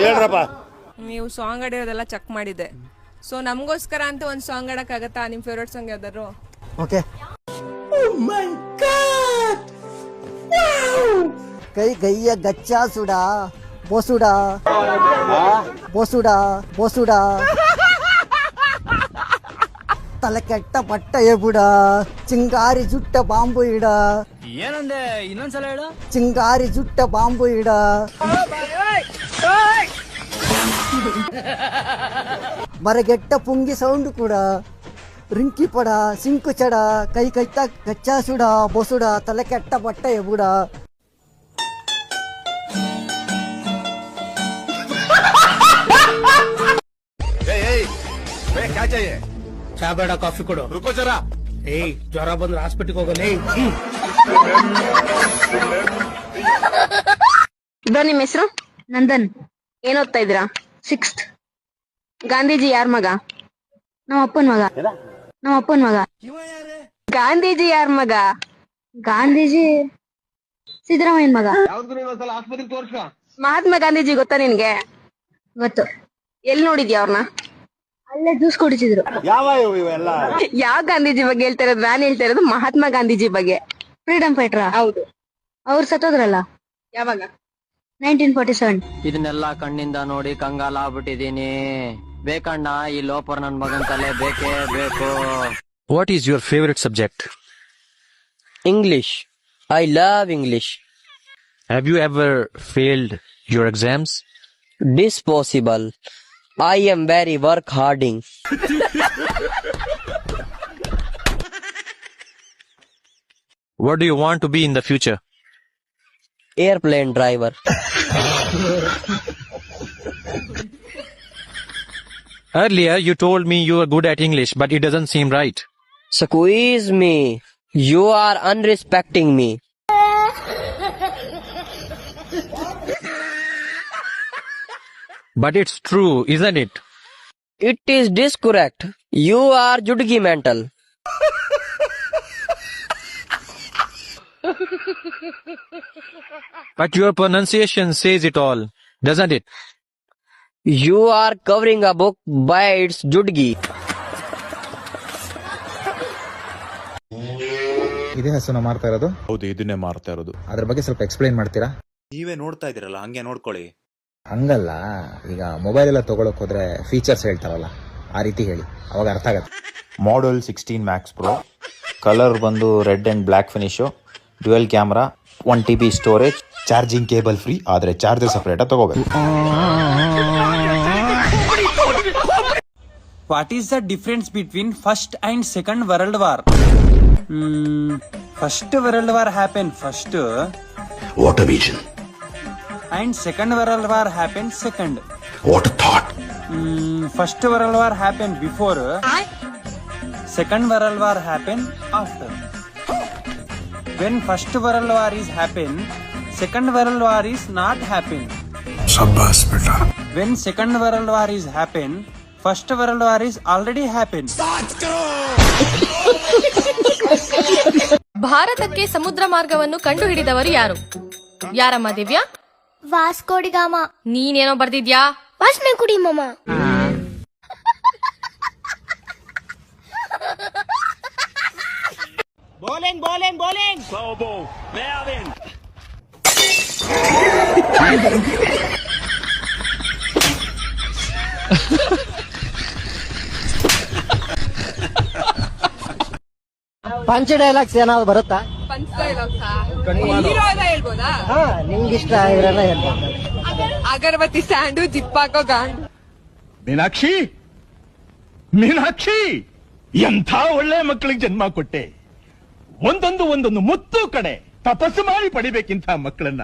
ಹೇಳ್ರಪ್ಪ. ನೀವು song ಆಡಿರೋದೆಲ್ಲ check ಮಾಡಿದೆ. So ನಮಗೋಸ್ಕರ ಅಂತ ಒಂದು ಸಾಂಗ್ ಆಡಕ್ಕಾಗತ್ತಾ? ನಿಮ್ಮ ಫೇವ್ರೆಟ್ ಸಾಂಗ್ ಯಾವ್ದಾದ್ರು? ಓಕೆ. ಕೈ ಕೈಯ ಗಚ್ಚ ಸುಡಾ ಬೋಸುಡಾ ಬೋಸುಡಾ ಬೋಸುಡಾ ತಲೆ ಕೆಟ್ಟ ಬಟ್ಟ ಎಬುಡ ಚಿಂಗಾರಿ ಜುಟ್ಟ ಬಾಂಬು ಇಡ. ಏನಂದೆ? ಇನ್ನೊಂದ್ಸಲ ಹೇಳು. ಚಿಂಗಾರಿ ಜುಟ್ಟ ಬಾಂಬು ಇಡ. ಮರಗೆಟ್ಟ ಪುಂಗಿ ಸೌಂಡ್ ಕೂಡ ರಿಂಕಿ ಪಡ ಸಿಂಕು ಚಡ ಕೈ ಕೈತ ಗಚ್ಚ ಸುಡ ಬೋಸುಡ ತಲೆ ಕೆಟ್ಟ ಬಟ್ಟ ಎಬುಡ. ಚಾ ಬೇಡ, ಕಾಫಿ ಕೊಡು. ರುಕೋ ಜರಾ. ಏಯ್, ಜ್ವರ ಬಂದ್ರೆ ಹಾಸ್ಪಿಟಲ್ಗೆ ಹೋಗಲ್ಲ. ಇದ ನಿಮ್ಮ ಹೆಸರು? ನಂದನ್. ಏನ್ ಓದ್ತಾ ಇದ್ದೀರಾ? 6th. ಗಾಂಧೀಜಿ ಯಾರ ಮಗ? ನಮ್ಮ ಅಪ್ಪನ ಮಗ. ನಮ್ಮ ಅಪ್ಪನ ಮಗ. ಗಾಂಧೀಜಿ ಯಾರ ಮಗ? ಗಾಂಧೀಜಿ ಸಿದ್ದರಾಮಯ್ಯನ ಮಗ. ಮಹಾತ್ಮ ಗಾಂಧೀಜಿ ಗೊತ್ತಾ ನಿನ್ಗೆ? ಗೊತ್ತು. ಎಲ್ಲಿ ನೋಡಿದ್ಯಾ ಅವ್ರನ್ನ? ಅಲ್ಲೇ ಜ್ಯೂಸ್ ಕುಡಿಸಿದ್ರು. ಯಾವ ಗಾಂಧೀಜಿ ಬಗ್ಗೆ ಹೇಳ್ತಾ ಇರೋದು? ನಾನ್ ಹೇಳ್ತಾ ಇರೋದು ಮಹಾತ್ಮ ಗಾಂಧೀಜಿ ಬಗ್ಗೆ. Freedom fighter. ಹೌದು. ಅವ್ರು ಸತ್ತೋದ್ರಲ್ಲ. ಯಾವಾಗ? 1947. ಇದನ್ನೆಲ್ಲ ಕಣ್ಣಿಂದ ನೋಡಿ ಕಂಗಾಲ ಆಗ್ಬಿಟ್ಟಿದೀನಿ. ಬೇಕಣ್ಣ, ಈ ಲೋಪರ್ ನನ್ ಮಗನ್ ತಲೆ ಬೇಕೇ ಬೇಕು. What is your favorite subject? English. I love English. Have you ever failed your exams? Dispossible. I am very work harding. What do you want to be in the future? Airplane driver. Earlier you told me you are good at English, but it doesn't seem right. Squeeze me. You are unrespecting me. But it's true, isn't it? It is discorrect. You are judgy mental. But your pronunciation says it all, doesn't it? You are covering a book by its judgy. ಇದೇ ಹಸುನ ಮಾಡ್ತಾ ಇರೋದು? ಹೌದು, ಇದನ್ನೇ ಮಾಡ್ತಾ ಇರೋದು. ಅದ್ರ ಬಗ್ಗೆ ಸ್ವಲ್ಪ ಎಕ್ಸ್ಪ್ಲೈನ್ ಮಾಡ್ತೀರಾ? ನೀವೇ ನೋಡ್ತಾ ಇದೀರಲ್ಲ, ಹಂಗೆ ನೋಡ್ಕೊಳ್ಳಿ. ಹಂಗಲ್ಲ, ಈಗ ಮೊಬೈಲ್ ಎಲ್ಲ ತಗೊಳಕ್ ಹೋದ್ರೆ ಫೀಚರ್ಸ್ ಹೇಳ್ತಾರಲ್ಲ, ಆ ರೀತಿ ಹೇಳಿ, ಅವಾಗ ಅರ್ಥ ಆಗತ್ತೆ. ಮಾಡಲ್ 16 Max Pro, ಕಲರ್ ಬಂದು red and black finish, dual camera, 1 TB storage, charging cable free, ಆದ್ರೆ ಚಾರ್ಜರ್ ಸಪರೇಟ್ ತಗೋಬೇಕು. What is the difference between First and Second World War? First World War happened first. What a vision. And Second World War happened second. What a thought. First World War happened before. Second World War happened after. When First World War is happen, Second World War is not happen. Shabbas beta. When Second World War is happen, First World War is already happened. ಭಾರತಕ್ಕೆ ಸಮುದ್ರ ಮಾರ್ಗವನ್ನು ಕಂಡುಹಿಡಿದವರು ಯಾರು? ಯಾರಮ್ಮ Divya? Vasco da Gama. ನೀನೇನೋ ಬರ್ದಿದ್ಯಾ? ವಾಸನೆ ಕುಡಿ ಮಾಮ. Bowling, bowling, bowling. Slow ball. Mervin. ಪಂಚ ಡೈಲಾಗ್ಸ್ ಏನಾದ್ರು ಬರುತ್ತಾ? ಪಂಚ್ ಡೈಲಾಗ್ಸ್ ಹೇಳ್ಬೋದಾ? ಹಾ, ನಿಮ್ಗಿಷ್ಟ ಇವರೆಲ್ಲ ಹೇಳ್ಬೋದು. ಅಗರಬತ್ತಿ ಸ್ಟ್ಯಾಂಡು, ಜಿಪ್ಪಾಕೋ ಗಾಂಡು. ಮೀನಾಕ್ಷಿ, ಮೀನಾಕ್ಷಿ, ಎಂಥ ಒಳ್ಳೆ ಮಕ್ಕಳಿಗೆ ಜನ್ಮ ಕೊಟ್ಟೆ. ಒಂದೊಂದು ಮುತ್ತು ಕಡೆ ತಪಸ್ಸು ಮಾಡಿ ಪಡಿಬೇಕಿಂತ ಮಕ್ಕಳನ್ನ.